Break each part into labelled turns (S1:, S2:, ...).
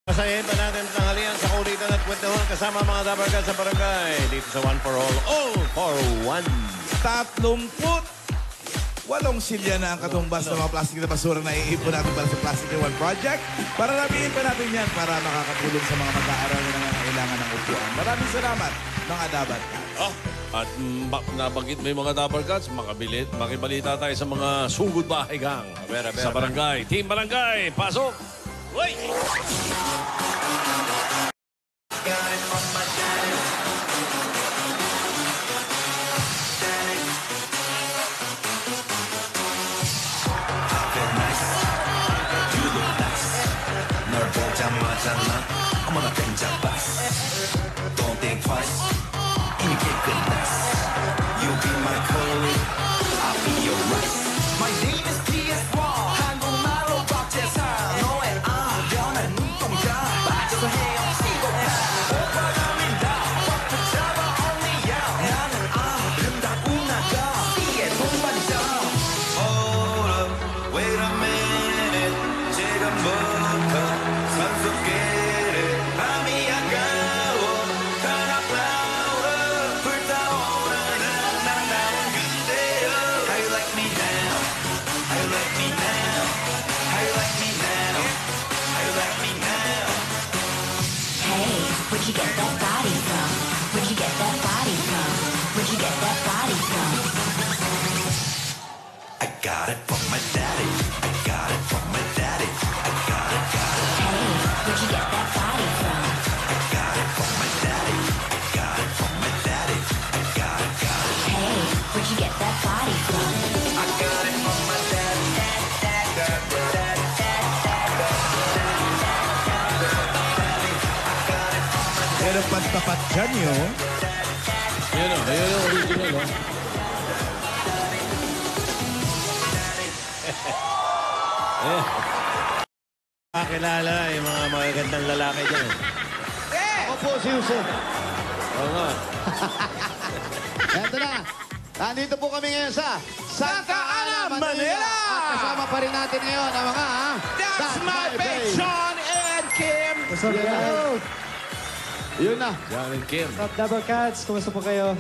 S1: Masahin pa natin tanghalian sa kulitan at kwentahon kasama mga dabarkad sa barangay. Dito sa One for All for One.
S2: 38 silya na ang katumbas ng mga plastic na basura na iipon natin para sa Plastic One Project. Para rapiin pa natin yan para makakatulong sa mga mag-aaral na nangangailangan ng upuan. Maraming salamat, mga dabarkad.
S1: At nabanggit may mga dabarkads, makibalita tayo sa mga sugod bahay gang. Sa barangay. Team Barangay, pasok! Uy!
S3: 어머나 땡잡았어 Don't think twice 이미 깨끗났어 You be my colleague I'll be your rice My name is PS1 한국말로 박재상 너의 변한 눈동자 빠져서 헤엄치고 가 오빠가 민다 꽉 붙잡아 only you 나는 아름다운 나가 띠에 동반자 Hold up, wait a minute 지금부터 산속에
S4: Where'd you get that body from? Where'd you get that body from? Where'd you get that body from?
S3: I got it from my daddy. I got it from my daddy. I got it.
S4: Hey, where'd you get that body from?
S3: I got it from my daddy. I got it from my daddy. I got it.
S4: Hey, where'd you get that body from?
S3: I got it from my daddy.
S2: Pero pat-tapat dyan yun.
S1: Yan o, ayun yung original o. Kakilala yung mga magagandang lalaki dyan.
S5: Ako po si Jose.
S1: Oo nga.
S5: Eto na. Nandito po kami ngayon sa Santa Ana, Manila. At kasama pa rin natin ngayon ang mga...
S2: That's my babe, John and Kim.
S5: What's up, guys? Yun na.
S1: John and Kim.
S6: Top Double Cats, kumusta po kayo?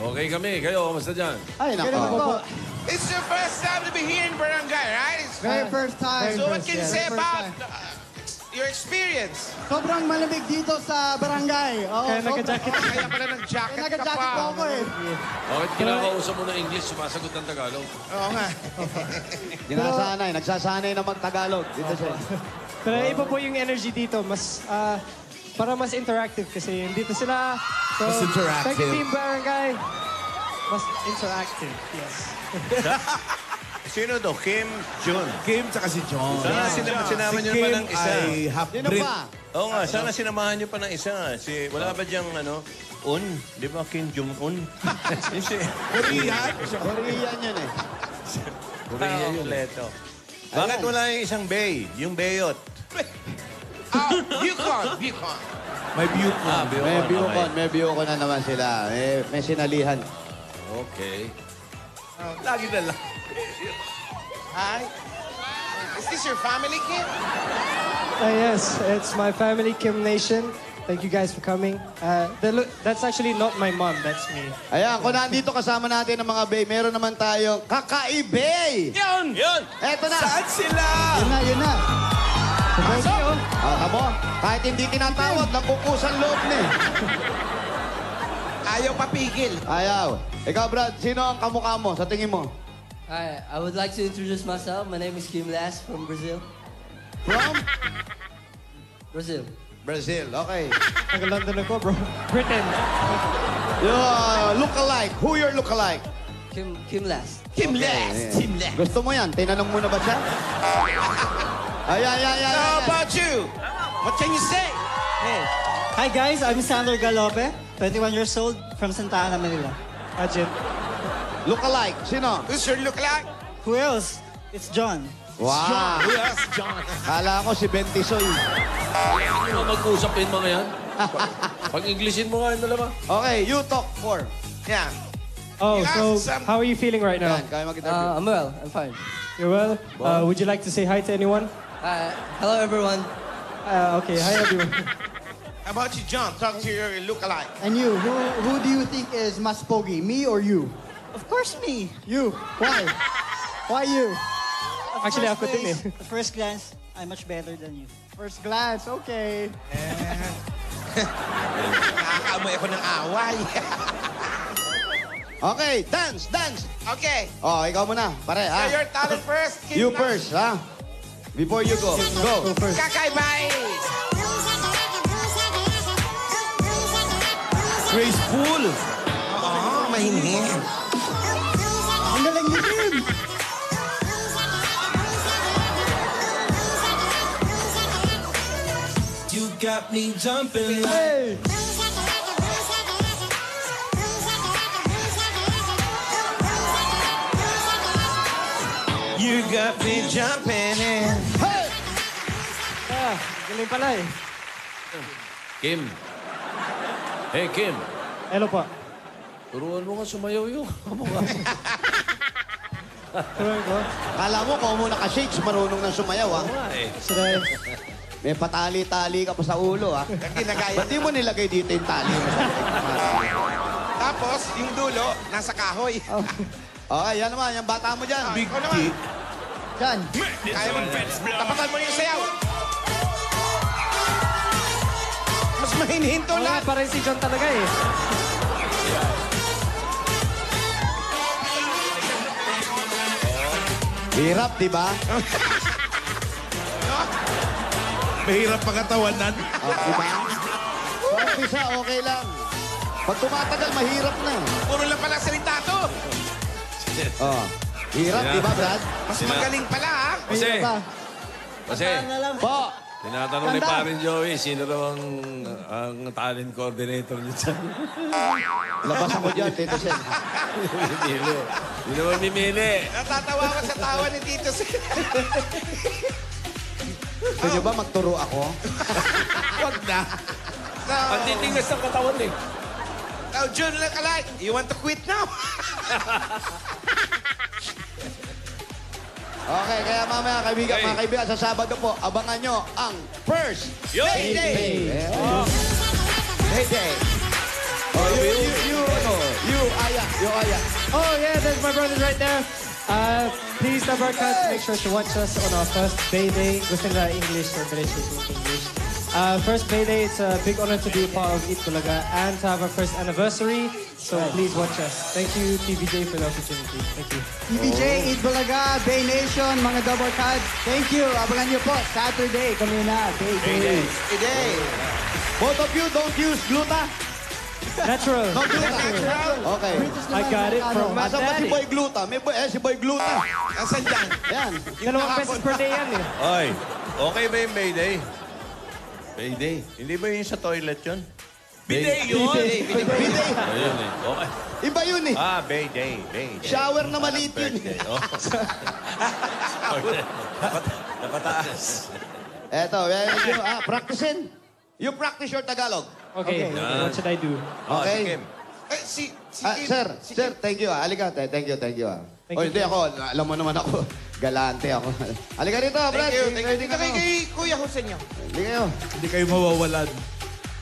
S1: Okay kami. Kayo, kamusta dyan?
S5: Ay,
S6: Ganun po po.
S5: nako.
S7: It's your first time to be here in Barangay, right?
S6: Very first time.
S7: So what can you say
S6: Very
S7: about
S6: first time.
S7: your experience?
S6: Sobrang malamig dito sa barangay. Kaya nagka-jacket.
S7: Kaya pala ng jacket ka
S6: Nagka-jacket po ako
S7: pa.
S6: eh.
S1: Bakit kinakausap mo ng English, sumasagot ng Tagalog?
S7: Oo nga.
S5: Nagsasanay na mag-Tagalog. Dito siya.
S6: Pero iba po yung energy dito. Para mas interactive kasi dito sila. So,
S2: Mas interactive.
S6: Thank you, Team Barangay. Mas interactive, yes.
S1: Sino to? Kim, Jun.
S2: Kim tsaka si John.
S1: Sana sinama niyo pa ng isa.
S2: ay
S5: Sino
S2: half-breed.
S5: pa?
S1: Oo nga, sana sinamahan niyo pa ng isa. Wala ba diyang Un? Di ba Kim Jong-un?
S2: Korean.
S5: Korean yan eh.
S1: Korea yun. Bakit wala yung isang Bay? Yung Bayot.
S7: Yukon.
S2: May view ko.
S5: May Biyukon na naman sila. May sinalihan.
S1: Okay.
S2: Lagi na lang.
S7: Hi. Is this your family, Kim?
S6: Yes, it's my family, Kim Nation. Thank you guys for coming. That's actually not my mom, that's me.
S5: Ayan, kung nandito kasama natin ang mga bay, meron naman tayong kakaibay.
S1: Yun!
S5: Eto na.
S2: Saan sila?
S5: Yun na. Tamo, kahit hindi tinatawag, nakukusan loob na eh.
S7: Ayaw papigil.
S5: Ayaw. Ikaw, Brad, sino ang kamukha mo sa tingin mo?
S8: Hi, I would like to introduce myself. My name is Kim Lass from Brazil.
S5: From?
S8: Brazil.
S5: Brazil, okay.
S6: Taga-London ako, bro. Britain.
S5: Look-alike. Who your look-alike?
S8: Kim Lass.
S7: Kim
S5: Okay,
S7: Lass.
S5: ayan.
S7: Kim Lass.
S5: Gusto mo yan? Tinanong mo na ba siya? Ayan.
S7: How about you? What can you say?
S9: Hey. Hi guys, I'm Sandro Galope, 21 years old from Santa Ana, Manila.
S6: Ajit.
S5: Look-alike. Sino?
S7: Who's your look like?
S9: Who else? It's John.
S5: Wow.
S7: Yes, John.
S5: Kala ko si Bentisoy.
S1: Ano mag-usap yung mga yan? Pag-Englishin mo nga yung dalawa.
S5: Okay, you talk for.
S7: Yeah.
S6: Oh,
S7: Yeah,
S6: so
S7: some-
S6: how are you feeling right now?
S5: Yan, kaya mag-interview.
S8: I'm well. I'm fine.
S6: You're well? Would you like to say hi to anyone?
S8: Hello, everyone.
S6: Okay, hi everyone.
S7: How about you, John? Talk to your look-alike.
S10: And you, who do you think is mas pogi, me or you?
S9: Of course, me.
S10: You. Why? Why you?
S6: Actually, ako din eh.
S9: At first glance, I'm much better than you.
S10: First glance, okay.
S7: Nakakaamoy ako ng away.
S5: Okay, dance, dance.
S7: Okay.
S5: Oh, ikaw muna, pare, ha?
S7: Say your talent first.
S5: You first, ha? Before you go, go.
S7: Kakaibay.
S2: Graceful.
S7: Oo, mahinhin.
S10: Ang galing ni Kim.
S3: You got me jumping like
S10: Hey!
S7: You got me jumping in.
S6: Galing pala eh.
S1: Kim. Hey, Kim.
S6: Hello po.
S1: Turuan mo nga sumayaw yun.
S6: Tuloy ko.
S5: Kala mo, kung muna ka-shakes, marunong na sumayaw, ha?
S6: Should I...
S5: May patali-tali ka pa sa ulo, ha?
S7: Ginagaya.
S5: Ba't di mo nilagay dito yung tali mo sa
S7: Tapos, yung dulo, nasa kahoy.
S5: Okay, yan naman, yung bata mo dyan.
S7: Big naman.
S10: Diyan.
S7: Kaya mo, tapatan mo yung sayaw. Mas mahinhin to
S6: Oo nga,
S7: lahat.
S6: parang si John talaga eh.
S5: Hirap, di ba?
S2: Mahirap pagkatawanan.
S5: Oh, di ba? Umpisa, okay lang. Pag tumatagal, mahirap na.
S7: Puro lang pala salita to.
S5: Oh. Hirap, di ba, Brad?
S7: Mas magaling pala, ha?
S1: Jose.
S10: Ba?
S1: Jose.
S5: Po.
S1: Tinatanong ni Parin Joey, sino raw ang talent coordinator niyo dyan?
S5: Labas ako dyan, Tito Sen.
S1: Mimili. Hindi naman mimili.
S7: Natatawa ko sa tawa ni Tito Sen.
S5: Gusto nyo ba magturo ako?
S2: Wag na.
S1: Ang titingas ng katawan eh.
S7: Now, Jun, look alike. You want to quit now?
S5: Okay, kaya mamaya, kaibigan,
S1: Hey.
S5: mga kaibigan, sa Sabado po, abangan nyo ang first
S1: Yo!
S7: Payday.
S5: Payday. Oh, you, Aya.
S6: Oh yeah, there's my brothers right there. Please, Tabarkats, make sure to watch us on our first Payday. Gusto nila English or British English. First Payday, it's a big honor to be a part of Eat Bulaga and to have our first anniversary. So please watch us. Thank you, TVJ, for the opportunity. Thank you.
S10: TVJ, Eat Bulaga, Bay Nation, mga double cards. Thank you. Abangan niyo po. Saturday, kami na. Payday.
S5: Today. Both of you, don't use gluta.
S6: Natural.
S5: Don't do that.
S7: Natural.
S5: Okay.
S6: I got it from my
S5: Asan ba si
S6: daddy.
S5: Boy Gluta? May boy, si Boy Gluta.
S7: Asan dyan?
S5: Yan.
S6: Dalawang pesos per day yan eh.
S11: Oy, okay ba yung Mayday? Mayday? Hindi ba yung sa toilet yun?
S1: Bidet yun!
S5: Bidet.
S1: Ayun eh. Okay.
S5: Iba yun eh.
S11: Ah, Mayday. Mayday.
S5: Shower na maliit yun.
S11: Birthday. Oh. Napataas.
S5: Eto, practicein. You practice your Tagalog.
S6: Okay, what should I do?
S11: Oh,
S5: Okay.
S11: si Kim.
S7: Eh, si Kim.
S5: Sir, thank you. Halika, thank you.
S6: Thank
S5: O,
S6: you.
S5: hindi ako. Alam mo naman ako. Galante ako. Halika rito, Brad.
S7: Thank you.
S5: Ready
S7: Dito
S5: ka
S7: kay
S5: na.
S7: Kuya Jose niyo.
S5: Hindi kayo.
S2: Hindi kayo mawawalan.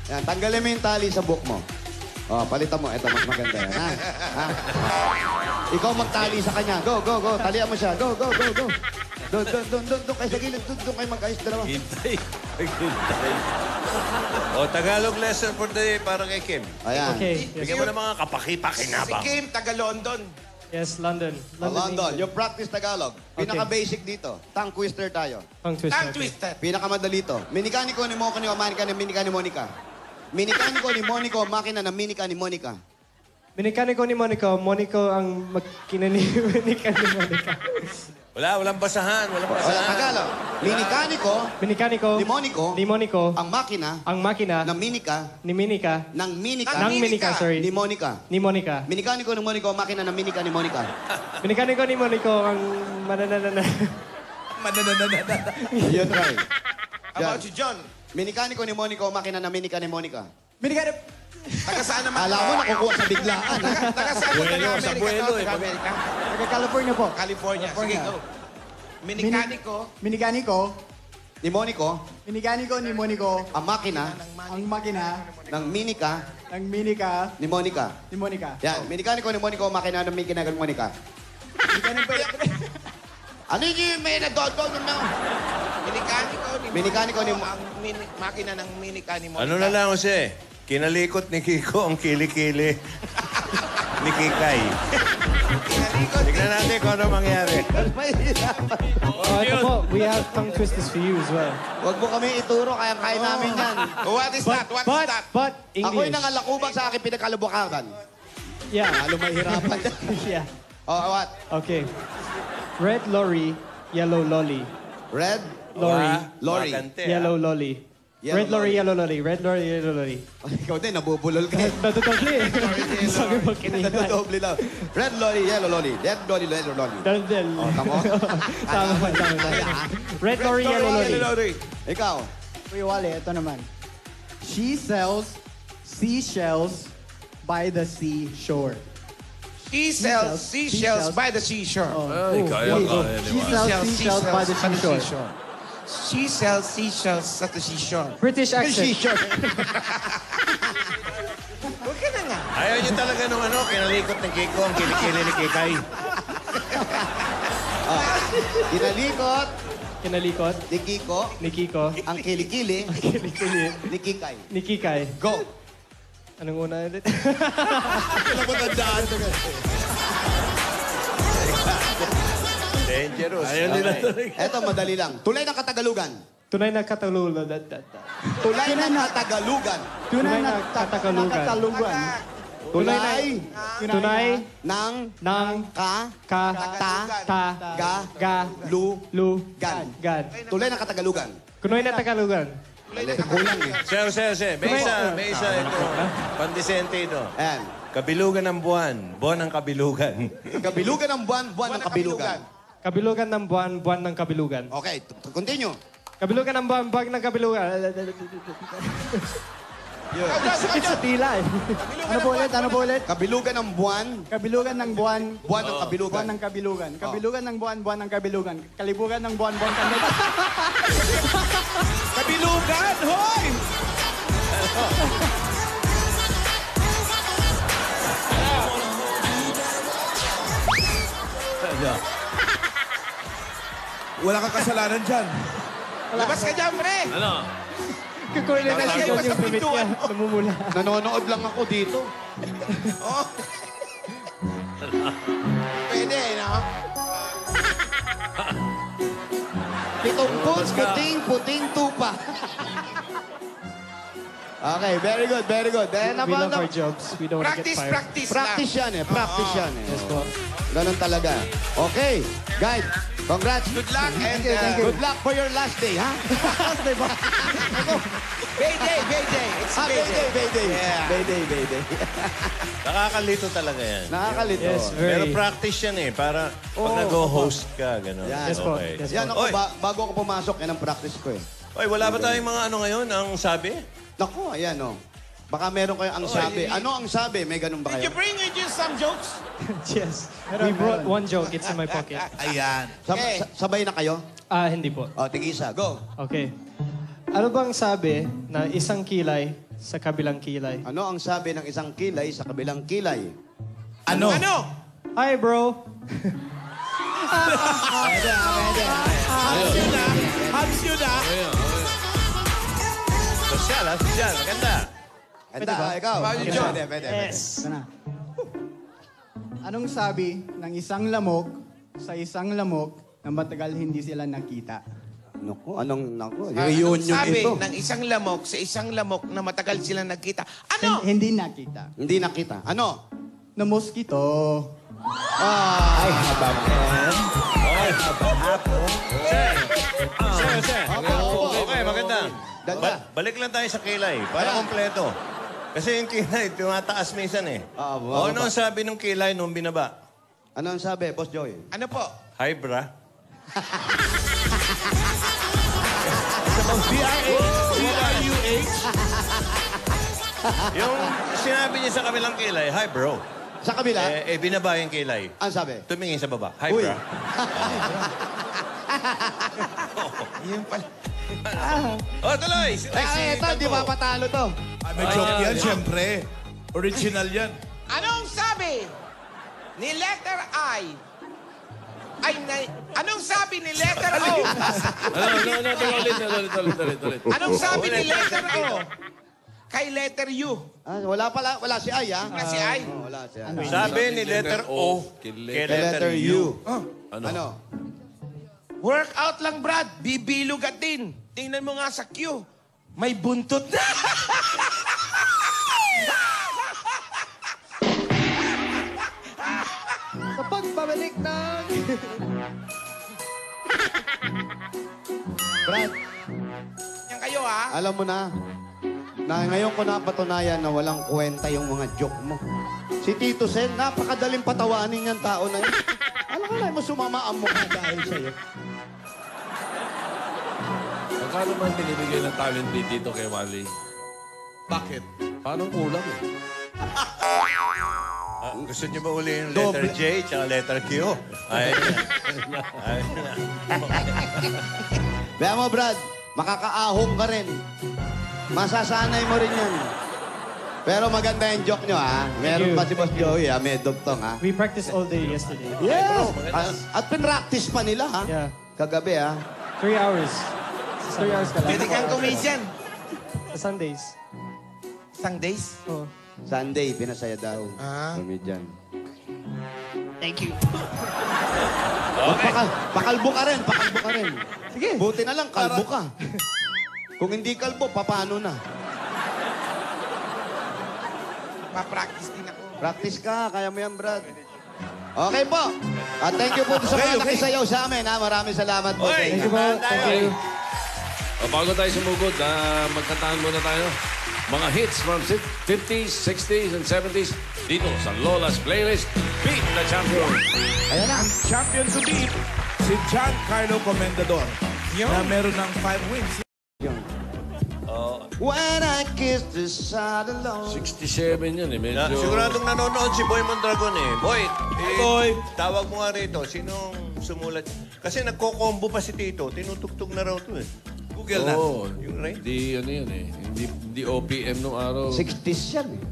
S5: Yan, tanggalin mo yung tali sa buhok mo. Oh, palitan mo. Ito, mas maganda yan. Ha? Ha? Ikaw magtali sa kanya. Go. Talian mo siya. Go. Doon. Kayo sa gilid. Doon kayo mag-ayos dalawa.
S11: Hintay. Hintay. O, Tagalog lesson for the day para kay Kim.
S5: Ayan.
S6: Okay.
S11: Bigyan mo ng mga
S7: Si
S11: kapaki-pakinabang.
S7: Kim, taga London.
S6: Yes, London.
S5: London,
S6: England.
S5: yung practice Tagalog. Pinaka-basic dito. Tongue twister tayo.
S6: Tongue twister.
S7: Tongue
S6: okay.
S7: twister.
S5: Pinakamadali to. Minikaniko ni Moko ni Omanika ni Minika ni Monica. Minikaniko ni Monico, makina ng Minika ni Monica.
S6: Minikaniko ni Monico ang magkina ni Minika ni Monica.
S11: Walang basahan. Walang
S5: Wala
S11: basahan.
S5: Tagalog.
S6: Minikaniko
S5: Ni Monico.
S6: ang
S5: Makina
S6: ang makina
S5: ng Minika
S6: ni Minika
S5: ng Minika
S6: ng Minika, sorry.
S5: ni Monica.
S6: Ni Monica.
S5: Minikaniko ni Monico, makina ng Minika ni Monica.
S6: Minikaniko ni Monico ang mananana.
S5: Yun, try.
S7: How about you, John?
S5: Minikaniko ni Monico, makina ng Minika ni Monica.
S10: Binigay
S7: Taga saan naman?
S5: Alam mo, nakukuha sa biglaan.
S7: Taga saan mo? Taga
S1: sa
S7: Amerika
S1: Buelo,
S7: to?
S1: eh.
S7: Taga Amerika?
S10: Taga California po.
S7: California. Sige, go. Minikaniko.
S10: Miniganiko.
S5: Nimonico,
S10: Minikaniko,
S5: ang makina
S10: ang makina
S5: ng Minika,
S10: ng Minika,
S5: ni Monica.
S10: ni Monica.
S5: Yan, minikaniko ni Monico, makina ng Minika ng Monica. Ano yung may nagdodon na? Minikaniko ni...
S7: Ang makina ng minika ni Monica.
S11: Ano na lang, Jose? Kinalikot ni Kiko ang kilikili ni Kikay. Tignan natin kung ano mangyari.
S6: Ito po, we have tongue twisters for you as well.
S5: Huwag mo kami ituro, kaya namin yan.
S7: What is that? What is that?
S6: But
S5: Ako'y
S6: English.
S5: nangalakubang sa aking pinagkalubukagan.
S6: Yeah.
S5: Lalo mahirapan.
S6: Yeah.
S5: Oh, what?
S6: Okay. Red lorry, yellow lolly.
S5: Red?
S6: Lorry,
S5: Lorry.
S11: Bakante,
S6: yellow lolly.
S5: Yellow
S6: Red lorry,
S5: lorry.
S6: yellow lolly. Red lorry, yellow lolly.
S5: Ikaw din, nabubulol ka.
S6: Natutukli eh. Sabi mo kanina.
S5: Nadodoble lang. Red lorry, yellow lorry. Red lorry, yellow lorry.
S6: Daldal.
S5: Oh, tamo?
S6: Tama. Red lorry, yellow lolly.
S5: Ikaw.
S10: Kuya Wally, ito naman. She sells seashells by the seashore.
S7: She sells seashells by the seashore.
S1: Ay, kaya.
S10: She sells seashells by the seashore.
S7: She sells seashells at the seashore.
S6: British accent.
S7: Huwag ka na nga.
S11: Ayaw niyo talaga nung ano, kinalikot ng Kiko ang kilikili ni Kikay.
S5: Kinalikot
S6: Kinalikot.
S5: ni Kiko
S6: Ni Kiko.
S5: ang kilikili
S6: Kilikili.
S5: ni Kikay.
S6: Ni Kikay.
S5: Go!
S6: Anong una ulit?
S11: Dangerous.
S1: Ayaw nila talaga.
S5: Eto, madali lang. Tulay ng Katagalugan.
S6: Tunay na katululo.
S5: Tulay ng Katagalugan.
S6: Tunay na katagalugan.
S10: Nakatalugan.
S5: Tulay
S6: Tunay
S5: ng
S6: ng
S5: ka
S6: ka ta
S5: ga
S6: ga
S5: lu
S6: lu
S5: gan.
S6: gan.
S5: Tulay ng Katagalugan.
S6: Kunoy na Tagalugan.
S5: Kulang eh.
S11: Jose. May isa ito. Pandisente ito.
S5: Ayan.
S11: Kabilugan ng buwan. Buwan ng kabilugan.
S5: Kabilugan ng buwan, buwan ng kabilugan.
S6: Kabilugan ng buwan, buwan ng kabilugan.
S5: Okay, continue.
S6: Kabilugan ng buwan, buwan ng kabilugan. It's a tila eh.
S10: Ano po ulit?
S5: Kabilugan ng buwan,
S10: Kabilugan ng buwan.
S5: buwan ng kabilugan.
S10: Buwan ng kabilugan. Kabilugan ng buwan, buwan ng kabilugan. Kalibugan ng buwan, buwan ng
S2: Kabilugan, hoy! Wala kang kasalanan dyan.
S7: Labas ka dyan, pre!
S1: Ano?
S6: Kukunin na si John yung damit niya. Namumula.
S5: Nanonood lang ako dito.
S7: Oh. Pwede, no?
S5: Pitong puts, puting tupa. Okay, very good, very good. Then,
S6: We love our jobs. We don't want to get fired.
S5: Practice yan eh, practice yan eh.
S6: Yes po.
S5: Ganun talaga. Okay, guys, congrats.
S7: Good luck and
S5: Good luck for your last day, ha? Last day ba?
S7: Bayday. It's Bayday.
S5: Bayday.
S7: Yeah.
S5: Bayday.
S11: Nakakalito talaga yan.
S5: Nakakalito.
S6: Yes,
S11: Pero
S6: very.
S11: practice yan eh. Para pag nag-host ka, gano'n.
S5: Yan.
S6: Yes po.
S11: Okay.
S6: Yes
S5: Yan
S6: po.
S5: ako, bago ako pumasok, yan ang practice ko eh.
S11: Oy, wala ba tayong mga ano ngayon? Ang sabi?
S5: Naku, ayan o. Baka meron kayo ang sabi. Ano ang sabi? May ganun ba
S7: Did you
S5: kayo?
S7: bring with you some jokes?
S6: Yes. We brought one joke. It's in my pocket.
S2: Ayan.
S7: Okay.
S5: Sabay na kayo?
S6: Hindi po.
S5: O, tig-isa. Go.
S6: Okay. Ano bang sabi na isang kilay sa kabilang kilay?
S5: Ano ang sabi ng isang kilay sa kabilang kilay?
S2: Ano?
S6: Hi, bro.
S2: Hams yun ah.
S11: Sosyal, ha? Sosyal. Maganda.
S5: Ganda, ikaw. Pwede.
S6: Yes.
S10: Ito na. Anong sabi ng isang lamok sa isang lamok na matagal hindi sila nakita?
S5: Naku, reunion
S7: Sabi
S5: ito.
S7: ng isang lamok sa isang lamok na matagal sila nagkita. Ano?
S10: Hindi nakita.
S5: Hindi nakita. Ano?
S10: Na mosquito.
S5: Ay, habang.
S11: Jose. Okay, maganda.
S5: Ganda.
S11: Balik lang tayo sa kilay. Para kompleto. Kasi yung kilay, tumataas minsan eh.
S5: bababa.
S11: Ano ang sabi ng kilay nung binaba?
S5: Ano ang sabi, Boss Joey?
S7: Ano po?
S11: Hi, bra.
S2: B-R-U-H.
S11: Yung sinabi niya sa kabilang kilay, hi, bro.
S5: Sa kabila,
S11: Binaba yung kilay.
S5: ang sabi?
S11: Tumingin sa baba. Hi,
S5: Uy.
S11: bra.
S7: Yun pala.
S11: Tuloy!
S5: Ito, di ba patalo to?
S2: May joke yan, syempre. Original yan.
S7: Anong sabi ni letter I? Anong sabi ni letter O?
S1: Ulit.
S7: Anong sabi ni letter O? Kay letter U.
S5: Wala si Ay, ha?
S7: Wala si I.
S5: Wala si Ay.
S11: Sabi ni letter O kay letter U.
S5: Ano?
S7: Workout lang, Brad. Bibilog at din. Tingnan mo nga sa Q. May buntot na.
S6: Sa pagbabalik ng...
S5: Brad,
S7: Yan kayo, ha?
S5: alam mo na ngayon ko napatunayan na walang kwenta yung mga joke mo. Si Tito Sen, napakadaling patawanin yung tao na yun. Alam mo sumama ang mukha dahil sa'yo.
S1: Magkano man binibigay ng talent fee dito kay Wally?
S2: Bakit?
S1: Parang kulang eh.
S11: Gusto niyo ba uli yung letter J tsaka letter Q? Ay,
S5: Kaya mo, Brad, makakaahong ka rin. Masasanay mo rin yan. Pero maganda yung joke nyo, ha? Meron pa si Boss Joey, ha? May dugtong, ha?
S6: We practiced all day yesterday.
S5: Yes! At pinractice pa nila, ha?
S6: Yeah.
S5: Kagabi, ha?
S6: 3 hours. 3 hours ka lang.
S7: Pwede kang comedian.
S6: Sundays.
S7: Sundays?
S6: Oh.
S5: Sunday, pinasaya daw. Comedian.
S7: Thank you.
S5: Pakalbo ka rin. Sige. Buti na lang, kalbo ka. Kung hindi kalbo, paano na?
S7: Pa-practice din ako.
S5: Practice ka, kaya mo yan, Brad. Okay po. Thank you po sa mga nakisayaw sa amin, ha? Maraming salamat po.
S6: Thank you po. Thank you.
S1: Bago tayo sumugod, magkantahan muna tayo. Mga hits from 50s, 60s, and 70s dito sa Lola's Playlist. Beat the Champion.
S2: Ayan na, ang champion to beat, si Giancarlo Comendador. Na meron ng 5 wins.
S5: When I kiss the side alone.
S1: 67 yun eh. Medyo...
S11: Siguradong nanonood si Boy Mondragon eh. Boy,
S2: Boy.
S11: tawag mo nga rito. Sinong sumulat? Kasi nagko-combo pa si Tito. Tinutugtog na raw to eh.
S2: Google na.
S1: Oo.
S11: Yung right?
S1: Hindi, ano yun eh. Hindi OPM nung araw.
S5: 60s yan eh.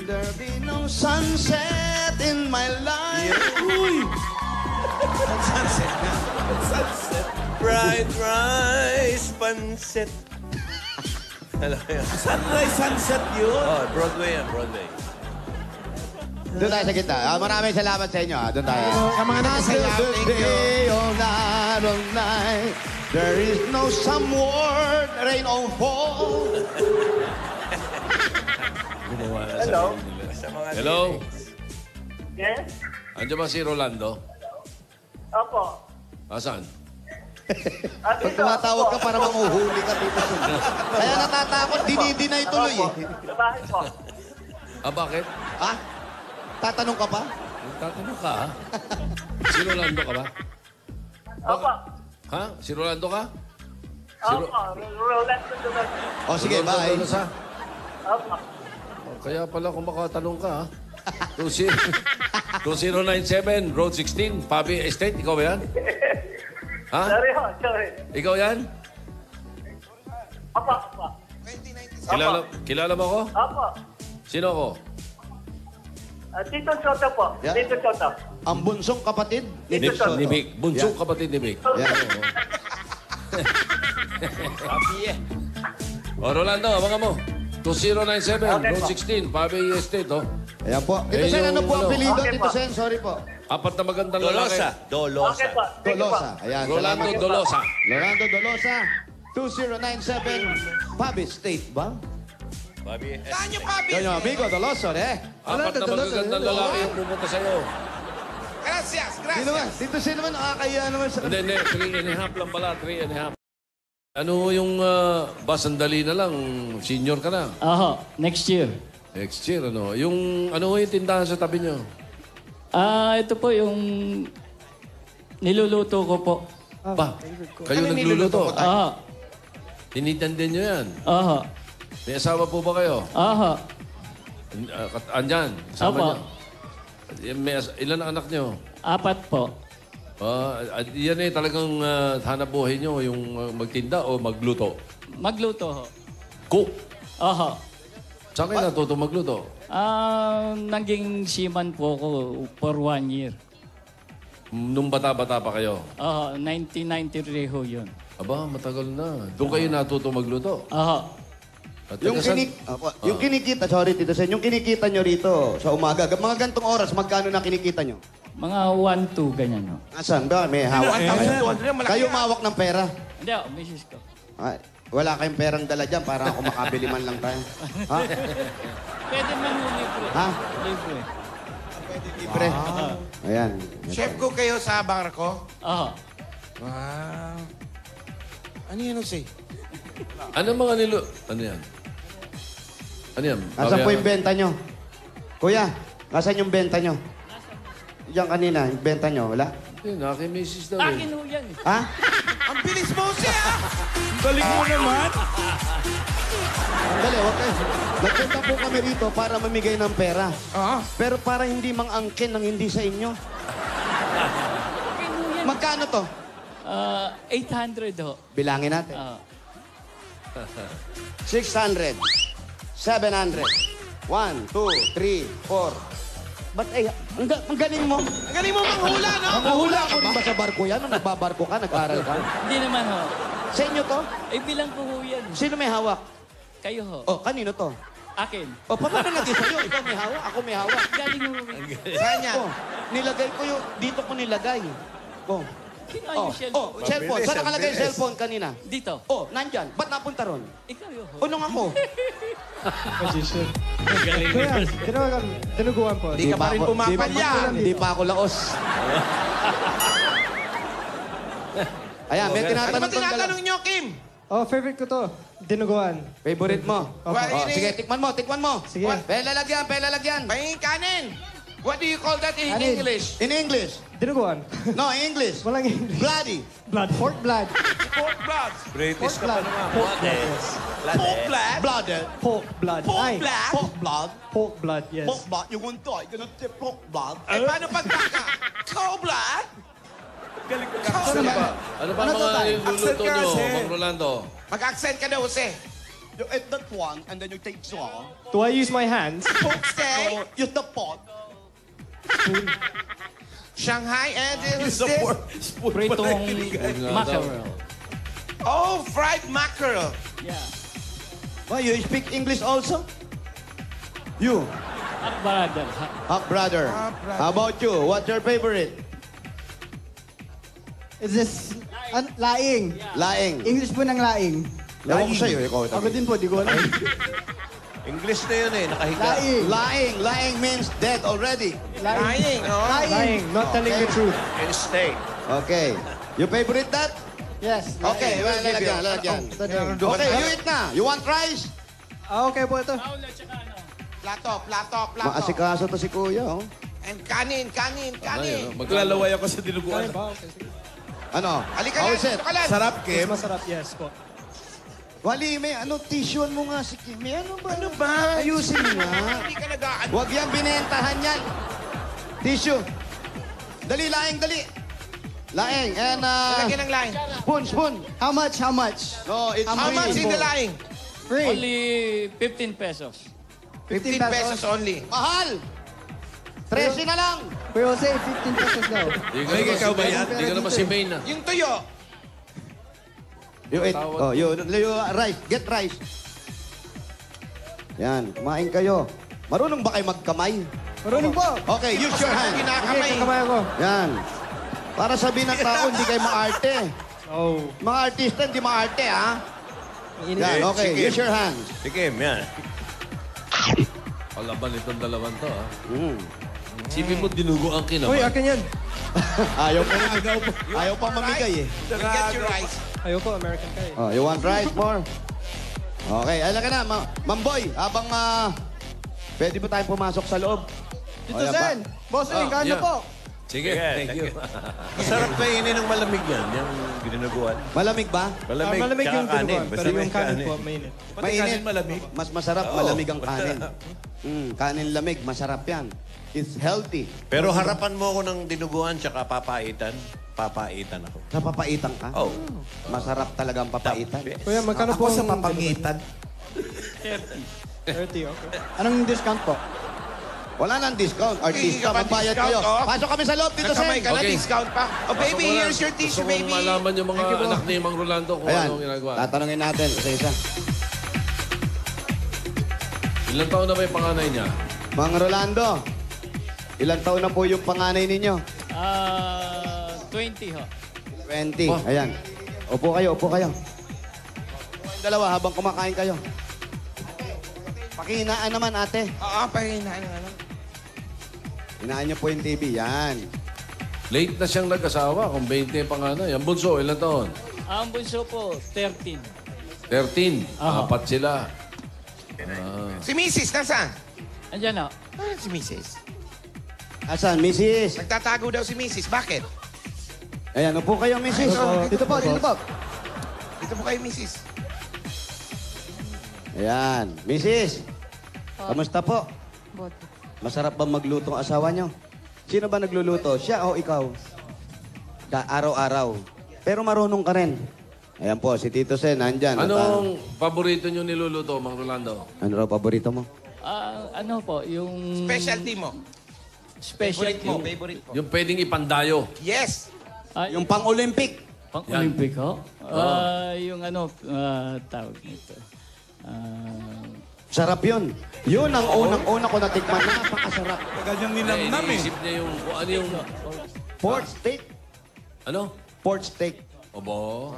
S5: There be no sunset in my life.
S2: Uy! Sunset na. Sunset.
S11: Fried rice, pancit. Alam mo yun?
S2: Sunrise, sunset yun.
S11: Oh, Broadway yan, Broadway.
S5: Doon tayo sa gitna. Maraming salamat sa inyo. Doon tayo.
S7: Sa mga nakasayaw, thank you.
S5: Day all night, all night. There is no some word, rain or fall.
S1: Gumawa na
S11: Hello?
S1: sa nila.
S11: Sa mga
S1: Hello?
S12: Yes?
S1: Andiyan ba si Rolando?
S12: Opo.
S1: Asan?
S5: Pag tumatawag ka para manguhuli ka dito. Kaya natatakot, dinidinay tuloy eh.
S12: Sa bahay po.
S1: Bakit?
S5: Ha? Tatanong ka pa?
S1: Tatanong ka, ha? Si Rolando ka ba?
S12: Opo.
S1: Ha? Si Rolando ka?
S12: Opo. Rolando Dolores.
S5: O sige,
S1: Rolando
S5: bye.
S1: Dolosa?
S12: Opo.
S1: Kaya pala kung makatanong ka, ha? 2097, Road 16, Pabi Estate. Ikaw ba yan? Ha?
S12: Sorry ho, sorry.
S1: Ikaw yan?
S12: Opo, opo.
S1: Kilala mo ako?
S12: Opo.
S1: Sino ako?
S12: Tito Soto po.
S5: Yeah.
S12: Tito Soto.
S5: Ang bunsong kapatid ni
S12: Tito Soto.
S1: Ni Vic. Bunsong kapatid ni Vic.
S5: Yeah.
S1: O, Rolando, abangan mo. 2097,
S12: Okay
S1: Road
S12: po.
S1: 16, Pabi Estate, oh.
S5: Ayan po. Tito
S1: Eh,
S5: Sen, ano
S1: yung
S5: po ang
S1: ano?
S5: apelido?
S12: Okay
S5: Tito
S12: po.
S5: Sen, sorry po.
S1: 4 na magandang lalaki.
S11: Dolosa. Dolosa.
S12: Okay po. Thank you po.
S5: Dolosa. Ayan,
S1: Rolando
S5: salamat.
S1: Dolosa.
S5: Rolando Dolosa. 2097. Pabi State ba?
S11: Bobby,
S7: Saan yung pabi?
S5: Yan yung amigo, Doloso, eh.
S1: 4 na magagandang lalaki yung pumunta sa'yo.
S7: Gracias,
S5: Sino ba?
S7: gracias.
S5: Tito Sen naman, nakakaya naman sa...
S1: Hindi, 3 and a half lang pala, 3 and a half. Ano yung sandali na lang, senior ka na.
S8: Next year.
S1: Next year, ano? Yung, ano yung tindahan sa tabi nyo?
S8: Ito po yung niluluto ko po.
S1: Ba, kayo nagluluto? Tinitandin nyo yan? May asawa po ba kayo? Andyan, kasama
S8: Opo.
S1: nyo? Ilan ang anak nyo?
S8: 4 po.
S1: Yan talagang hanap buhay nyo, yung magtinda o magluto?
S13: Magluto ho.
S1: Cook?
S13: Oho.
S1: Saan kayo natuto magluto?
S13: Naging seaman po ako for 1 year.
S1: Nung bata-bata pa kayo?
S13: Oho, 1993 ho yun.
S1: Aba, matagal na. Doon kayo natuto magluto?
S13: Oho.
S1: At
S5: Yung, yung kinikita, sorry Tito Sen, yung kinikita nyo rito sa umaga, mga gantong oras, magkano na kinikita nyo?
S13: Mga 1-2, ganyan ho.
S5: Asan ba? May hawak.
S7: 1,200 malaki
S5: Kayo
S7: yan.
S5: mawak ng pera.
S13: Hindi ako, misis ko.
S5: Ay, wala kayong perang dala dyan para ako makabili man lang tayo. Ha?
S13: Pwede man ho libre.
S5: Ha?
S13: Libre.
S5: Libre. Ayan.
S7: Chef ko kayo sa barko?
S13: Oho.
S7: Wow. Ano yan, Jose?
S1: Ano mga Ano yan? Ano yan?
S5: Asan po yung benta nyo? Kuya, asan yung benta nyo? Diyan kanina, yung benta nyo, wala?
S1: Hindi, naki-misis daw
S13: Akin ho yan.
S5: Ha?
S7: Ang bilis mo, Jose, ah!
S2: Galing mo naman.
S5: Sandali, okay. Nagpunta po kami rito para mamigay ng pera.
S7: Oo.
S5: Pero para hindi mang-angkin ng hindi sa inyo.
S13: Akin ho yan.
S5: Magkano to?
S13: 800 ho.
S5: Bilangin natin.
S13: Ah.
S5: 600. 700. 1, 2, 3, 4. Ba't ay, ang galing mo.
S7: Ang galing mo manghula, no?
S5: Manghula ko rin ba sa barko yan? Nung nagbabarko ka, nag-aral ka?
S13: Hindi naman ho.
S5: Sa inyo to?
S13: Ay, bilang po ho yan.
S5: Sino may hawak?
S13: Kayo ho.
S5: Oh, kanino to?
S13: Akin.
S5: Oh, paano naging sa'yo? Ikaw may hawak, ako may hawak.
S13: Galing ho.
S7: Saan yan?
S5: Oh, nilagay ko yung, dito ko nilagay. Oh.
S13: Kinuha
S5: Oh,
S13: yung cellphone.
S5: oh, cellphone. Saan nakalagay yung cellphone kanina?
S13: Dito.
S5: Oh, nandyan. Ba't napunta ron?
S13: Ikaw yun ho.
S5: Unong ako?
S6: Magician. Kuya, dinuguan po.
S7: Hindi ka pa rin pumapalya.
S5: Hindi pa ako laos. Ayan, may
S7: Ano
S5: tinatanong
S7: ba
S5: tong dalawa.
S7: tinatanong nyo, Kim?
S6: Oh, favorite ko to. Dinuguan.
S5: Favorite mo?
S7: Well,
S5: Oh,
S7: ini-
S5: sige, tikman mo, tikman mo.
S6: Sige.
S5: Pelalagyan.
S7: Pahingin kanin. What do you call that in
S6: Kanin.
S7: English?
S5: In English.
S6: Dinuguan.
S5: No, in English.
S6: Walang English.
S5: Bloody.
S6: Blood. Pork blood.
S7: Pork blood.
S11: British ka pa naman.
S6: Pork blood.
S7: Pork blood.
S5: Blooded.
S6: Pork blood.
S7: Pork
S6: Ay,
S7: blood.
S5: Pork blood.
S6: pork blood, yes.
S5: Pork blood. You want to? You gonna say pork blood?
S7: Eh, paano pag baka? Cow blood?
S1: Ano ba? Ano ba mga niluluto
S2: Accent ka,
S1: nyo,
S2: Jose.
S1: Mang Rolando?
S7: Mag-accent ka daw, Jose.
S5: You eat that one and then you take some.
S6: Do I use my hands?
S7: Pork steak.
S5: So, use the pot.
S7: Shanghai and this.
S13: Pritong
S1: nga
S13: mackerel.
S7: Oh, fried mackerel.
S13: Yeah.
S5: Oh, you speak English also? You.
S13: Brother.
S5: Half brother. How about you? What's your favorite?
S10: Is this laing?
S5: Laing.
S10: English po ng laing.
S5: Ewan ko sa'yo, ikaw.
S10: Ako din po, di ko alam.
S11: English na yun eh, nakahiga.
S10: Laing.
S5: Lying. Lying means dead already.
S7: Lying, oh.
S6: Lying, not telling the truth.
S11: And steak.
S5: Okay. You favorite that?
S10: Yes.
S5: Okay, well, lalagyan. Okay, you eat na. You want rice?
S6: Ah, okay po ito.
S7: Plato.
S5: Maasikaso to si Kuya, oh.
S7: And kanin.
S2: Maglalaway ako sa dinuguan.
S5: Ano?
S7: Halika
S5: How
S7: lang,
S5: is it?
S7: dito ka lang.
S2: Sarap,
S6: Mas
S2: Kim.
S6: masarap, yes po.
S5: Wali, may ano, tissuean mo nga si Kim. May ano ba?
S7: Ano ba?
S5: Ayusin mo nga.
S7: Hindi ka nag-aan.
S5: Huwag yan binentahan yan. Tissue. Dali, laing, dali. Laing, and
S7: Lagyan ng line.
S5: spoon.
S10: How much?
S5: No, it's
S7: How much
S5: free.
S7: in the lying?
S10: Free.
S13: Only 15 pesos.
S7: 15 pesos only.
S5: Mahal. 13 na lang.
S10: Kuya Jose, 15 pesos daw.
S1: Di ka
S2: Ay,
S1: naman
S2: ikaw
S1: si
S2: ba
S1: Maine.
S2: yan?
S1: Di ka naman si Maine ah.
S7: Yung tuyo.
S5: You eat. Oh, you rice. Get rice. Yan, kumain kayo. Marunong ba kayo magkamay?
S10: Marunong po.
S5: Okay, use your hand.
S7: Ginakamay.
S6: Kakamay ako.
S5: Yan. Para sabihin ng tao, hindi kayo maarte.
S6: Oh.
S5: Mga artista, hindi maarte, ha? Yan, okay.
S11: Sige.
S5: Use your hands.
S11: Sige, yan.
S1: Palaban itong dalawang to ah.
S5: Mm.
S1: Sipin mo, dinugo ang
S6: Uy,
S1: kinaman.
S6: akin yan.
S5: Ayaw pa mamigay, eh.
S7: You get your rice.
S6: Ayoko, American ka eh.
S5: Oh, you want rice more? Okay, alam ka na, Mamboy, habang pwede ba tayong pumasok sa loob?
S10: Tito Sen, bossing, kano
S1: yeah.
S10: po?
S1: Sige, thank you.
S11: Masarap kainin ng malamig yan, yung dinuguan.
S5: Malamig ba?
S11: Malamig,
S6: Malamig
S11: tsaka
S6: yung
S11: kanin.
S6: dinuguan,
S11: Basta
S6: pero
S11: may
S6: yung kanin po, mainit.
S5: Mainit.
S2: malamig.
S5: Mas masarap,
S11: Oo.
S5: malamig ang kanin. Kanin lamig, masarap yan. It's healthy.
S11: Pero harapan mo ako ng dinuguan tsaka papaitan. Papaitan ako.
S5: Sa papaitan ka?
S11: Oh.
S5: Masarap talaga ang papaitan.
S6: Kuya, magkano
S2: Ako
S6: po
S2: sa
S6: ang-
S2: papangitan.
S6: 30, okay.
S10: Anong discount po?
S5: Wala nang discount.
S7: Hindi
S5: Artista,
S7: ka ba
S5: magbayad
S7: discount,
S5: kayo.
S7: oh?
S5: Pasok kami sa loob dito,
S7: Nagkamay
S5: Sen.
S7: ka na,
S1: Okay.
S7: discount pa. Oh, baby,
S1: Pasok mo
S7: here's
S1: na.
S7: your tissue,
S1: Gusto
S7: baby.
S1: kong malaman yung mga anak ni Mang Rolando kung
S5: Ayan,
S1: anong ginagawa.
S5: tatanungin natin isa-isa.
S1: Ilang taon na ba yung panganay niya?
S5: Mang Rolando, ilang taon na po yung panganay ninyo?
S13: 20 ho.
S5: 20.
S1: Oh.
S5: Ayan. Upo kayo, upo kayo. Kayong dalawa habang kumakain kayo. Pakihinaan naman, ate.
S7: Oo, pahinaan ano.
S5: Hinaan niyo po yung TV. Yan.
S1: Late na siyang nag-asawa kung 20 yung panganay. Ang bunso, ilang taon?
S13: Ang bunso po, 13.
S1: 13.
S13: Aha.
S1: Apat sila.
S7: Si Mrs. nasaan?
S13: Andiyan na.
S7: Ah, si Mrs.
S5: Asan, Mrs.?
S7: Nagtatago daw si Mrs. Bakit?
S5: Ayan, upo kayo, Mrs. Dito po, dito po.
S7: Dito po kayo, Mrs.
S5: Ayan. Mrs. Kamusta po? Masarap ba magluto ang asawa niyo? Sino ba nagluluto? Siya o ikaw? Araw-araw. Pero marunong ka rin. Ayan po, si Tito Sen, nandyan. At,
S1: Anong paborito niyo niluluto, Mang Rolando?
S5: ano raw paborito mo?
S13: Ano po, yung...
S7: Specialty mo.
S13: Specialty
S7: Favorite mo, favorite mo.
S1: Yung pwedeng ipandayo.
S7: Yes.
S5: Yung pang-Olympic.
S13: Pang-Olympic ho? Yung ano, tawag nito.
S5: Sarap yun. Yun ang unang-una ko natikman. Napakasarap.
S2: Ganyang ninamnam eh.
S1: Iniisip niya yung kung ano yung...
S5: Pork steak.
S1: Ano?
S5: Pork steak.
S1: Obo.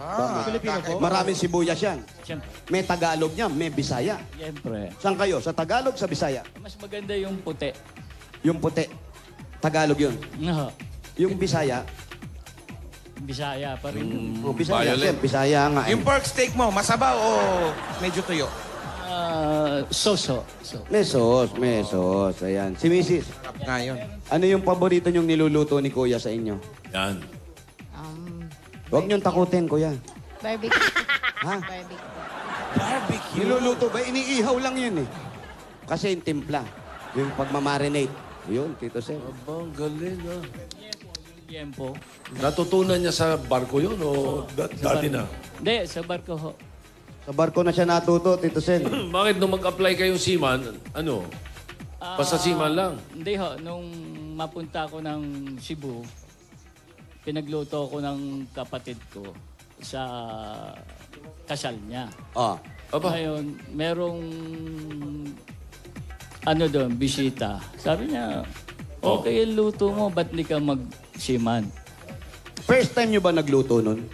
S6: Filipino po?
S5: Maraming sibuyas yan.
S13: Siyempre.
S5: May Tagalog niya, may Bisaya.
S13: Siyempre.
S5: Saan kayo? Sa Tagalog, sa Bisaya?
S13: Mas maganda yung puti.
S5: Yung puti. Tagalog yun.
S13: No.
S5: Yung Bisaya.
S13: Bisaya pa rin.
S5: Oh, Bisaya.
S1: Violet.
S5: Sir, Bisaya nga.
S7: Yung pork steak mo, masabaw o medyo tuyo?
S13: Soso.
S5: May sauce, may sauce. Ayan. Si Mrs.
S7: Sarap nga yun.
S5: Ano yung paborito niyong niluluto ni Kuya sa inyo?
S1: Yan.
S5: Huwag niyong takutin, Kuya.
S14: Barbecue.
S5: Ha?
S14: Barbecue.
S5: Niluluto ba? Iniihaw lang yun eh. Kasi yung timpla. Yung pagmamarinate. Yun, Tito Sen.
S1: Abang, galing ah.
S13: Yempo.
S1: Natutunan niya sa barko yun o dati na?
S13: Hindi, sa barko ho.
S5: Sa barko na siya natuto, Tito Sen.
S1: Bakit nung mag-apply kayong seaman, ano? Basta seaman lang?
S13: Hindi ho, nung mapunta ako ng Cebu, pinagluto ko ng kapatid ko sa kasal niya.
S5: Ah.
S1: Aba.
S13: Ngayon, merong ano doon, bisita. Sabi niya, okay yung luto mo, ba't di ka mag-seaman?
S5: First time nyo ba nagluto nun?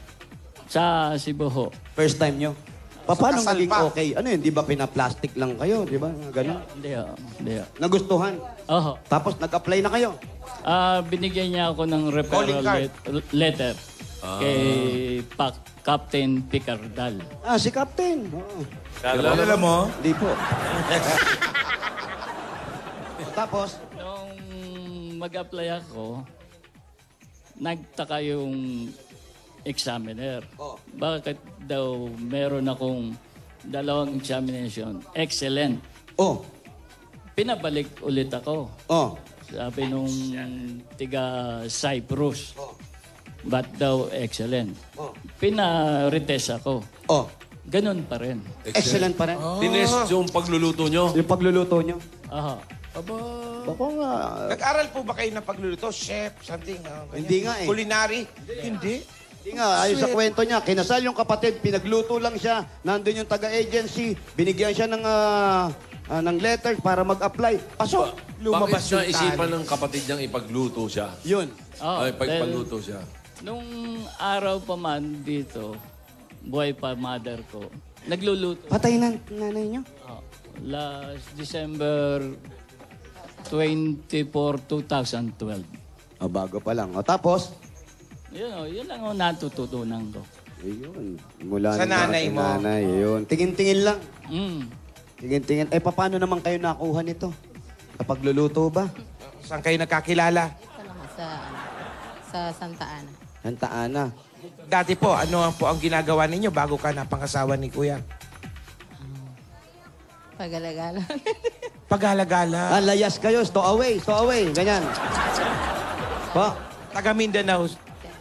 S13: Sa Cebu ho.
S5: First time nyo? Paano
S7: kasal
S5: naging
S7: pa?
S5: okay? Ano yun, di ba pinaplastic lang kayo? Di ba? Ganun.
S13: Hindi ho, hindi ho.
S5: Nagustuhan.
S13: Oho.
S5: Tapos nag-apply na kayo.
S13: Binigyan niya ako ng
S7: Calling
S13: referral
S7: card.
S13: letter kay Captain Picardal.
S5: Ah, si Captain. Oo.
S2: Kilala mo?
S5: Hindi po. Tapos,
S13: Nung mag-apply ako, nagtaka yung examiner.
S5: Oh.
S13: Bakit daw meron akong dalawang examination? Excellent.
S5: oh,
S13: Pinabalik ulit ako.
S5: oh,
S13: Sabi nung tiga Cyprus. Ba't daw excellent?
S5: oh,
S13: Pina-retest ako.
S5: oh.
S13: Ganun pa rin.
S5: Excellent pa rin.
S1: Tinest yung pagluluto nyo?
S5: Yung pagluluto nyo.
S13: Aha.
S5: Bako nga.
S7: Nag-aral po ba kayo ng pagluluto? Chef, something? ganyan?
S5: Hindi nga eh.
S7: Culinary? Hindi.
S5: Hindi nga, ayon sa kwento niya, kinasal yung kapatid, pinagluto lang siya, nandun yung taga-agency, binigyan siya ng letter para mag-apply. Pasok!
S7: Lumabas
S1: Bakit siya
S7: yung
S1: isipan
S7: tali.
S1: ng kapatid niyang ipagluto siya?
S5: Yun.
S13: Oh,
S1: Ay, pagpaluto siya.
S13: Nung araw pa man dito, buhay pa mother ko, nagluluto.
S5: Patay na nanay niyo?
S13: Last December 24, 2012.
S5: Oh, bago pa lang. O, tapos?
S13: Yun lang ang natututunan ko.
S5: Ayun. Mula
S7: Sa
S5: nung
S7: nanay
S5: aking
S7: mo.
S5: Nanay, yun. Tingin-tingin lang.
S13: Mm.
S5: Tingin-tingin. Eh, paano naman kayo nakuha nito? Kapag luluto ba?
S7: Saan kayo nagkakilala?
S14: Sa Santa Ana.
S5: Santa Ana.
S7: Dati po, ano po ang ginagawa ninyo bago ka napangasawa ni Kuya?
S14: Pagalagala.
S7: Paghalagala.
S5: Layas kayo. Stow away. Ganyan. Po.
S7: Taga Mindanao.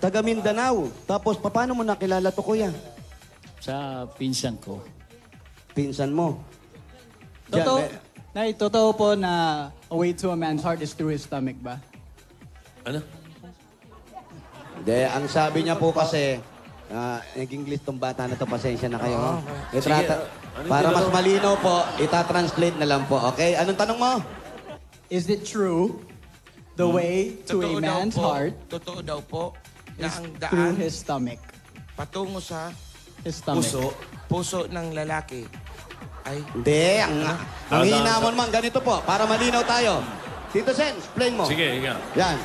S5: Taga Mindanao. Tapos, paano mo nakilala to, kuya?
S13: Sa pinsan ko.
S5: Pinsan mo. Diyan,
S10: Totoo, Nay, totoo po na a way to a man's heart is through his stomach ba?
S1: Ano?
S5: Hindi, ang sabi niya po kasi, nag-English tong bata na to, pasensya na kayo. Para mas malinaw po, itatranslate na lang po, okay? Anong tanong mo?
S10: Is it true the way to a man's heart
S7: Totoo daw po na
S10: is
S7: ang
S10: through
S7: daan
S10: his stomach?
S7: patungo sa
S10: His stomach.
S7: puso ng lalaki ay...
S5: Hindi, ang hina mo naman, ganito po, para malinaw tayo. Tito Sen, explain mo.
S1: Sige, ikaw.
S5: Yan.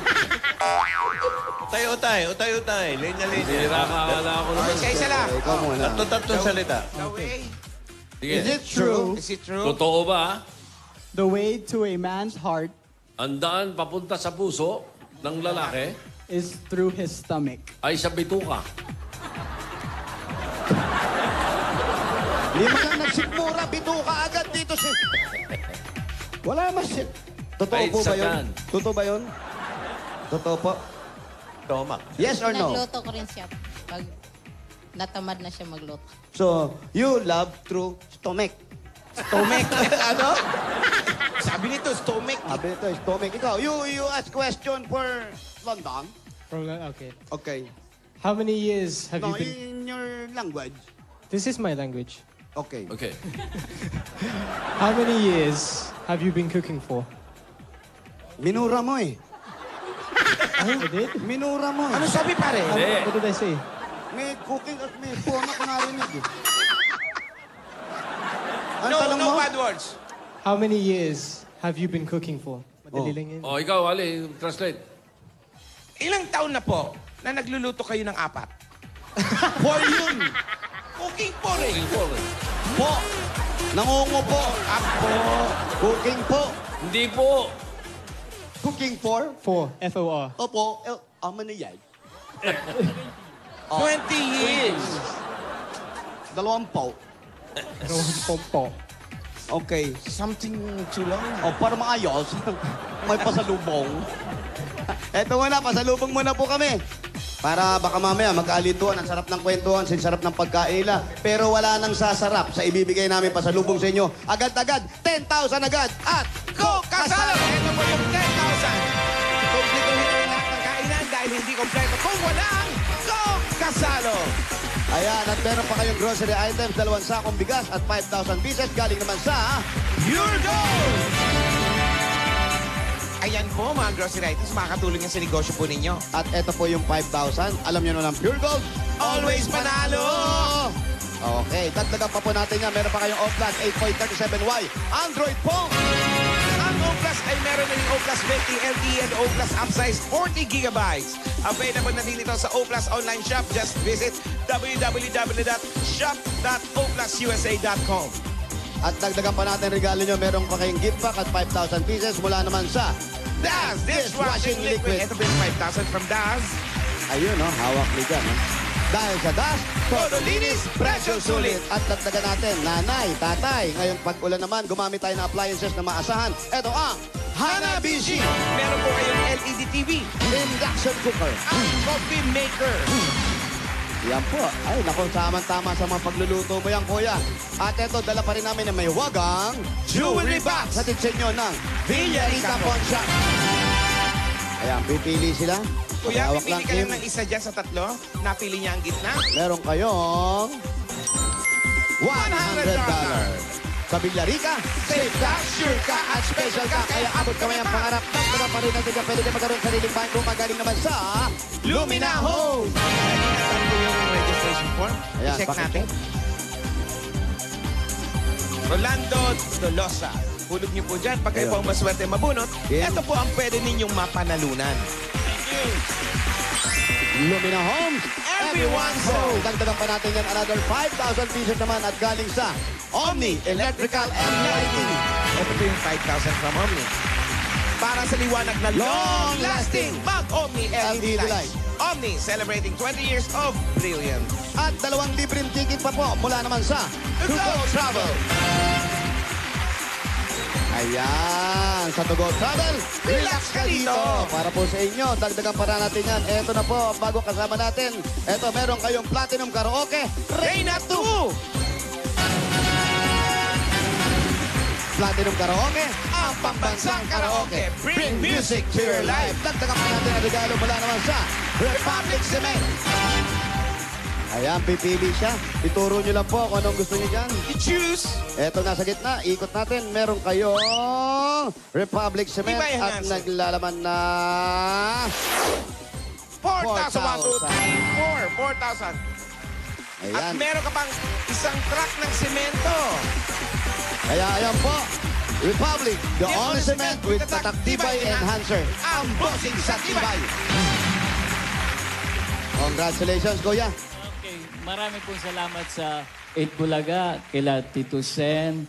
S11: Utay. Linya-linya.
S1: Sira ka, akala ko naman.
S7: Isa lang.
S5: Ikaw muna.
S11: Tatlo-tatlong salita.
S7: The way.
S1: Sige.
S5: Is it true?
S7: Is it true?
S1: Totoo ba?
S10: The way to a man's heart
S1: Ang daan papunta sa puso ng lalaki
S10: is through his stomach.
S1: ay sa bituka.
S5: Hindi mo lang nagsikmura, bituka agad dito si... Wala mas... Totoo
S1: Ay,
S5: po ba yun?
S1: sakan.
S5: Totoo ba yun? Totoo po?
S11: Tomak.
S5: Yes or no?
S14: Nagluto ko rin siya. Pag natamad na siya magluto.
S5: So, you love through stomach.
S7: Stomach. Ano? Sabi nito, stomach.
S5: Sabi nito, stomach. Ikaw, you ask question for London.
S6: Okay.
S5: Okay.
S6: How many years have
S5: No,
S6: you been...
S5: in your language.
S6: This is my language.
S5: Okay.
S1: Okay.
S6: How many years have you been cooking for?
S5: Minura mo eh.
S6: I did?
S5: Minura mo eh.
S7: Ano sabi pare?
S6: What did I say?
S5: May cooking at may poema ko narinig eh. Ang
S7: No,
S5: tanong
S7: no
S5: mo?
S7: bad words.
S6: How many years have you been cooking for? Madali lang yun.
S1: O, ikaw, Ali, translate.
S7: Ilang taon na po na nagluluto kayo ng 4?
S5: For yun.
S7: Cooking po rin.
S5: Po. Nangungo po. Apo. Cooking po.
S1: Hindi po.
S5: Cooking for?
S6: For. F-O-R.
S5: Opo. Ama na yan.
S7: 20 years.
S5: 20.
S6: Pompo.
S5: Okay.
S7: Something too long.
S5: O, para maayos. May pasalubong. Eto muna, pasalubong muna po kami. Para baka mamaya magkaalituan, ang sarap ng kwentuhan, ang sarap ng pagkain nila. Pero wala nang sasarap sa ibibigay namin pasalubong sa inyo. Agad-agad, 10,000 agad at
S7: Coke Kasalo! Ito po yung 10,000. Kumplituhin ang lahat ng kainan dahil hindi kompleto kung walang Coke Kasalo.
S5: Ayan, at meron pa kayong grocery items, 2 sakong bigas at 5,000 pieces galing naman sa
S7: Pure Gold! Ayan po mga grocery items, makakatulong yan sa negosyo po ninyo.
S5: At ito po yung 5,000. Alam nyo na ng Pure Gold.
S7: Always panalo!
S5: Okay, dagdagan pa po natin yan. Meron pa kayong O-Plus 8.37Y Android phone.
S7: Ang O-Plus ay meron na yung O-Plus 20 LTE and O-Plus upsize 40 gigabytes. Available na din ito sa O-Plus online shop. Just visit www.shop.oplususa.com.
S5: At dagdagan pa natin regalo nyo. Meron pa kayong gift pack at 5,000 pieces mula naman sa
S7: Daz Dishwashing Liquid. Ito po yung 5,000 from Daz.
S5: Ayun, no? Hawak ni dyan. Dahil sa DAS,
S7: todo linis, presyo sulit.
S5: At dagdagan natin, nanay, tatay. Ngayong pag-ulan naman, gumamit tayo ng appliances na maasahan. Ito ang Hanabishi.
S7: Meron po kayong LED TV,
S5: Induction cooker.
S7: ang coffee maker.
S5: Yan po. Ay, naku, tama-tama sa mga pagluluto mo yan, kuya. At ito, dala pa rin namin na may wagang
S7: Jewelry box.
S5: sa titsenyo ng Villarica Pawn Shop. Ayan, pipili sila.
S7: Kuya,
S5: Hawak
S7: pipili
S5: lang,
S7: ka lang
S5: Kim.
S7: ng isa dyan sa tatlo. Napili niya ang gitna.
S5: Meron kayong $100. Sa Villarica,
S7: Safe ka, sure ka, at
S5: special ka. Kaya abot kami ang pangarap. Dagdagan pa rin natin ka. Pwede ka magkaroon sa sariling bahay kung magaling naman sa
S7: Lumina Home. Ito po yung registration form.
S5: Ayan,
S7: I-check
S5: bakit
S7: natin. Rolando Tolosa. Hulog niyo po dyan. Pag kayo po ang maswerte mabunot, ito po ang pwede ninyong mapanalunan.
S5: Lumina Homes, everyone's home. Dagdagan pa natin yan another 5,000 pieces naman at galing sa Omni Electrical and Lighting.
S7: Ito po yung 5,000 from Omni. Para sa liwanag na long-lasting, mag-Omni LED lights. Omni, celebrating 20 years of brilliance.
S5: At 2 libreng ticket pa po mula naman sa
S7: Go Travel!
S5: Ayan, sa Tugo Travel, relax ka dito. Para po sa inyo, dagdagan pa natin yan. Eto na po, ang bago kasama natin. Eto, meron kayong Platinum Karaoke, Reina 2. Platinum Karaoke, ang pambansang karaoke. Bring music to your life. Dagdagan pa natin ang regalo mula naman sa Republic Cement. Ayan, pipili siya. Ituro nyo lang po kung anong gusto nyo dyan.
S7: I-choose.
S5: Eto, nasa gitna. Ikot natin. Meron kayong Republic Cement at naglalaman na
S7: 4,000. 4,000. At
S5: Ayan.
S7: meron ka pang isang truck ng semento.
S5: Kaya ayan po, Republic, the only cement with tatak tibay enhancer.
S7: Ang bossing sa tibay.
S5: Congratulations, Kuya.
S13: Okay, marami pong salamat sa 8 Bulaga, kila Tito Sen,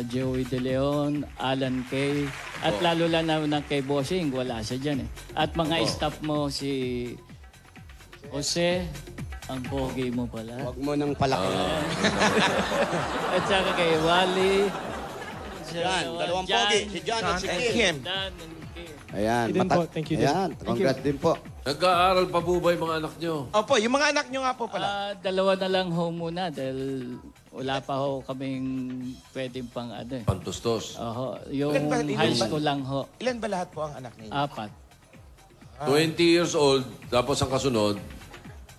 S13: Joey De Leon, Alan Kay, at lalo lang na kay Bossing, wala siya dyan eh. At mga staff mo, si Jose, ang pogi mo pala.
S5: Huwag mo nang palaki.
S13: At saka kay Wally.
S5: Yan, dalawang pogi, si John at si Kim. Ayan,
S6: Thank you din po, thank you din.
S5: Ayan, congrats din po.
S1: Nag-aaral pa po ba yung mga anak nyo?
S7: Opo, yung mga anak nyo nga po pala.
S13: Dalawa na lang ho muna dahil wala pa ho kaming pwedeng pang ano eh.
S1: Pantustos.
S13: Oho, yung high school lang ho.
S7: Ilan ba lahat po ang anak ninyo?
S13: 4.
S1: 20 years old, tapos ang kasunod,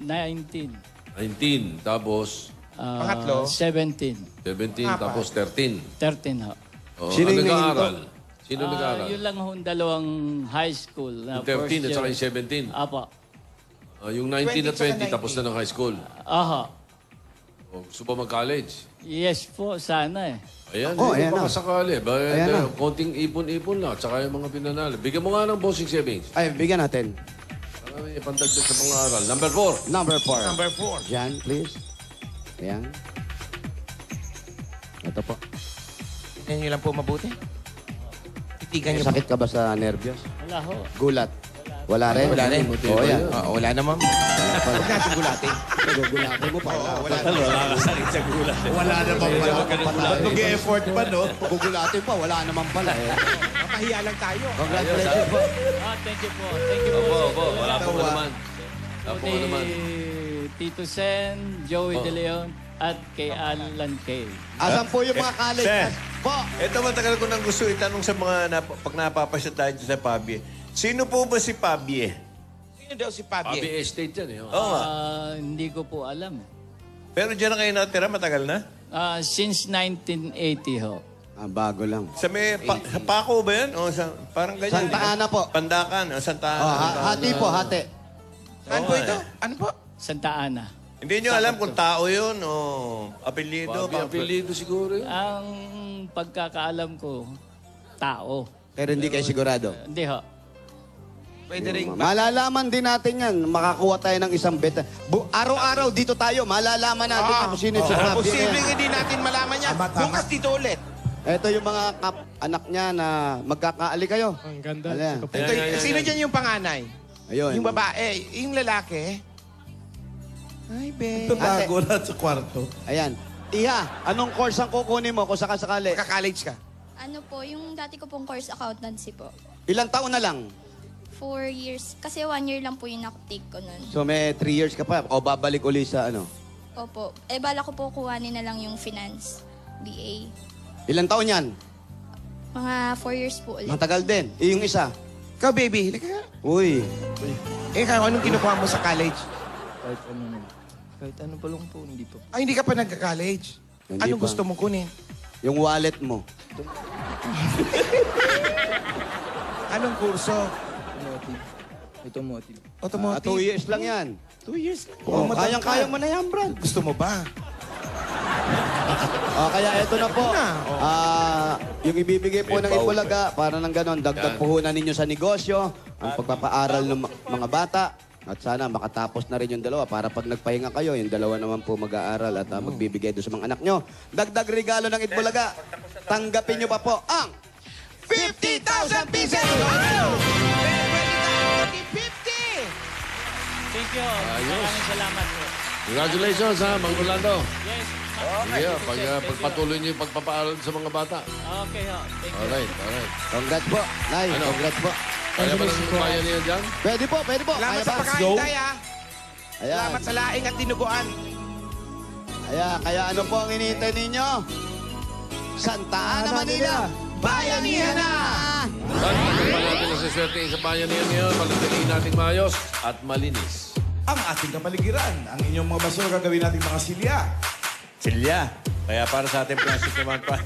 S13: 19.
S1: 19, tapos
S7: Pangatlo?
S13: 17.
S1: 17, tapos 13.
S13: 13 ho.
S1: Oh,
S5: Sino yung
S1: nag-aaral? Sino nag-aaral?
S13: Yun lang ho dalawang high school. Na
S1: Yung 13 at saka yung 17.
S13: Apo.
S1: Yung 19 at 20, tapos na ng high school.
S13: Aha.
S1: Gusto ba mag-college?
S13: Yes po, sana eh.
S1: Ayan,
S5: Oh,
S1: hindi
S5: ayan
S1: pa
S5: na.
S1: kasakali.
S5: Ayan na.
S1: Konting ipon-ipon lang, at saka yung mga pinanalo. Bigyan mo nga ng bossing savings.
S5: Ay, bigyan natin.
S1: Para may pandagdag sa pang-aaral. Number 4.
S5: Number 4.
S7: Number 4.
S5: Jan, please. Ayan. Ito po.
S7: Tingnan nyo lang po mabuti. Titigan nyo po.
S5: Sakit ka ba sa nervyos?
S13: Wala ho.
S5: Gulat? Wala rin?
S7: Wala rin.
S5: Oo, yan.
S7: Wala na, ma'am. Huwag natin gulatin.
S5: Gugulatin mo pa.
S7: Wala na.
S11: Nakakasakit sa gulat.
S2: Wala naman pala. Ba't mag-e-effort pa, no?
S5: Gugulatin pa, wala naman pala eh.
S7: Mapahiya lang tayo.
S5: Congratulations po.
S13: Thank you po. Thank you po.
S1: Opo. Wala po naman. Wala po
S13: Ni
S1: naman.
S13: Tito Sen, Joey De Leon, at kay Alan Kay.
S5: Asan po yung mga college?
S11: Sir.
S5: Po.
S11: Ito matagal ko nang gusto itanong sa mga pag napapasya tayo dyan sa Pabie. Sino po ba si Pabie?
S7: Sino daw si Pabie?
S1: Pabie Estate yan eh.
S11: Oo nga.
S13: Hindi ko po alam.
S11: Pero dyan na kayo natira, matagal na?
S13: Since 1980 ho.
S5: Bago lang.
S11: Sa may sa Paco ba yan? O sa, parang ganyan.
S5: Santa Ana po.
S11: Pandakan. O Santa Ana.
S5: Hati po, hati.
S7: Saan po ito? Ano po?
S13: Santa Ana.
S11: Hindi nyo alam kung tao yun o apelyido.
S1: Pabie apelido siguro yun.
S13: Ang pagkakaalam ko, tao.
S5: Pero hindi kayo sigurado.
S13: Hindi ho.
S7: Pwede rin.
S5: Malalaman din natin yan. Makakuha tayo ng isang beta. Araw-araw dito tayo, malalaman natin kung sino yung sinabi.
S7: Posibleng hindi natin malaman yan. Bukas dito ulit.
S5: Ito yung mga anak niya na magkakaali kayo.
S6: Ang ganda.
S5: Ayan.
S7: Ito, sino dyan yung panganay?
S5: Ayun.
S7: Yung babae. Yung lalaki? Ay, babe.
S2: Ito bago na sa kwarto.
S5: Ayan. Iha, anong course ang kukunin mo kung sakasakali?
S7: Ka-college ka?
S15: Ano po, yung dati ko pong course accountancy po.
S5: Ilang taon na lang?
S15: 4 years. Kasi 1 year lang po yung nakatake ko nun.
S5: So may 3 years ka pa. O babalik uli sa ano?
S15: Opo. Bala ko po kuhanin na lang yung finance. BA.
S5: Ilang taon yan?
S15: Mga 4 years po ulit.
S5: Matagal din. Yung isa?
S7: Ikaw, baby. Halika ka.
S5: Uy.
S7: Ikaw, anong kinukuha mo sa college?
S8: Kahit ano pa lang po, hindi po.
S7: Ay, hindi ka pa nagka-college.
S5: Hindi
S7: Anong
S5: pa.
S7: gusto mo kunin?
S5: Yung wallet mo.
S7: Anong kurso?
S8: Automotive.
S7: Automotive.
S5: 2 years lang yan.
S7: 2 years lang.
S5: Oh, kayang-kaya mo na yan, Brad.
S7: Gusto mo ba?
S5: Kaya eto na po. Yung ibibigay po ng Itbulaga, para ng ganon, dagdag puhunan ninyo sa negosyo, ang pagpapaaral ng mga bata, at sana makatapos na rin yung dalawa para pag nagpahinga kayo, yung dalawa naman po mag-aaral at magbibigay doon sa mga anak nyo. Dagdag regalo ng Itbulaga, tanggapin nyo pa po ang
S7: 50,000 pieces! 50!
S13: Thank you. Maraming salamat po.
S1: Congratulations, ha, Mang Rolando.
S13: Yes.
S1: Sige, pagpatuloy niyo yung pagpapaaral sa mga bata.
S13: Okay, ho. Thank you.
S1: Alright.
S5: Congrats po. Nay,
S1: Ano?
S5: congrats po.
S1: Kaya ba ng bayan niya dyan?
S5: Pwede po.
S7: Salamat
S5: Kaya
S7: sa
S5: ba?
S7: pagkain, Tay, ha?
S5: Ayan.
S7: Salamat sa laing at dinuguan.
S5: Kaya ano po ang hinihintay ninyo? Santa Ana, Manila. Bayanihan na!
S1: At pagpapal natin na sa swerte sa bayan niya ngayon, palagdaliin nating maayos at malinis.
S2: Ang ating kapaligiran, ang inyong mga basura gagawin nating mga silya.
S11: Silya. Kaya para sa ating plastic naman pa.